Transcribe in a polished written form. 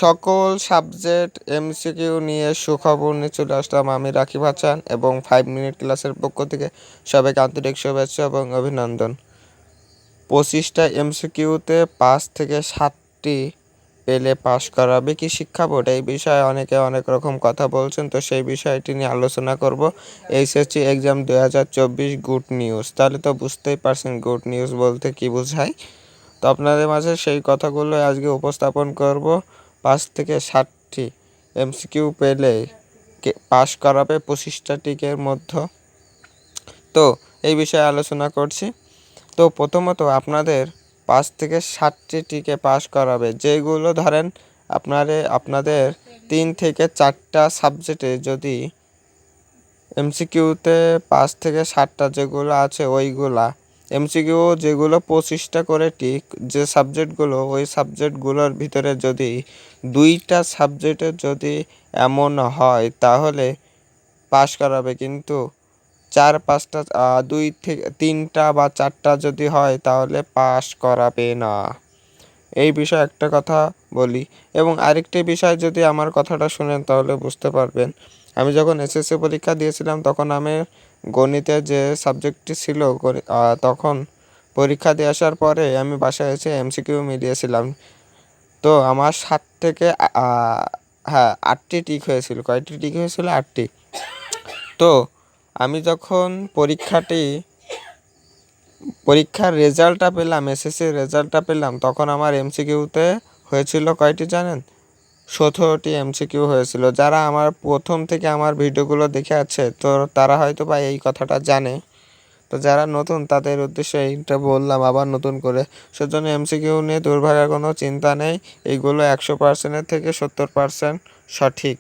সকল subject MCQ নিয়ে সুখবর নিয়ে চলে আসলাম আমি রাকিব হাসান এবং 5 মিনিট ক্লাসের পক্ষ থেকে সবাইকে আন্তরিক শুভেচ্ছা এবং অভিনন্দন। 25টা এমসিকিউতে 5 থেকে 7টি পেলে পাস করাবে কি শিক্ষা বোর্ড? এই বিষয়ে অনেকে অনেক রকম কথা বলছেন, তো সেই বিষয়টি নিয়ে আলোচনা করব। HSC exam 2024 good news. তাহলে তো বুঝতেই পারছেন গুড নিউজ বলতে কি বোঝায়। তো আপনাদের মাঝে সেই কথাগুলো আজকে উপস্থাপন করব। 5 থেকে 7টি এমসিকিউ পেলে পাস করাবে 25টা টিকের মধ্যে। তো এই বিষয়ে আলোচনা করছি। তো প্রথমত আপনাদের 5 থেকে 7টি টিকে পাস করাবে, যেগুলো ধরেন আপনাদের 3 থেকে 4টা সাবজেক্টে যদি এমসিকিউতে 5 থেকে 7টা যেগুলো আছে ওইগুলা এমসিকিউ যেগুলো 25টা করে টিক, যে সাবজেক্টগুলো ওই সাবজেক্টগুলোর ভিতরে যদি 2টা সাবজেক্টে যদি এমন হয় তাহলে পাস করাবে, কিন্তু 4-5টা 2 থেকে 3টা বা 4টা যদি হয় তাহলে পাস করাবে না। এই বিষয়ে একটা কথা বলি এবং আরেকটি বিষয় যদি আমার কথাটা শুনেন তাহলে বুঝতে পারবেন। আমি যখন এসএসসি পরীক্ষা দিয়েছিলাম তখন আমি গণিতে যে সাবজেক্টটি ছিল তখন পরীক্ষা দিয়ে আসার পরে আমি বাসায় এসে এমসিকিউ মিলিয়েছিলাম। তো আমার 7 থেকে 8টি টিক হয়েছিল। কয়টি টিক হয়েছিল? 8টি। তো আমি যখন পরীক্ষার রেজাল্টটা পেলাম, এসএসসির রেজাল্টটা পেলাম, তখন আমার এমসিকিউতে হয়েছিল কয়টি জানেন? 17টি এমসিকিউ হয়েছিল। যারা আমার প্রথম থেকে আমার ভিডিওগুলো দেখে আছে তো তারা হয়তো বা এই কথাটা জানে। তো যারা নতুন তাদের উদ্দেশ্যে এইটা বললাম আবার নতুন করে। সেজন্য এমসিকিউ নিয়ে দুর্ভাগ্যের কোনো চিন্তা নেই। এইগুলো 100%-এর থেকে 70% সঠিক।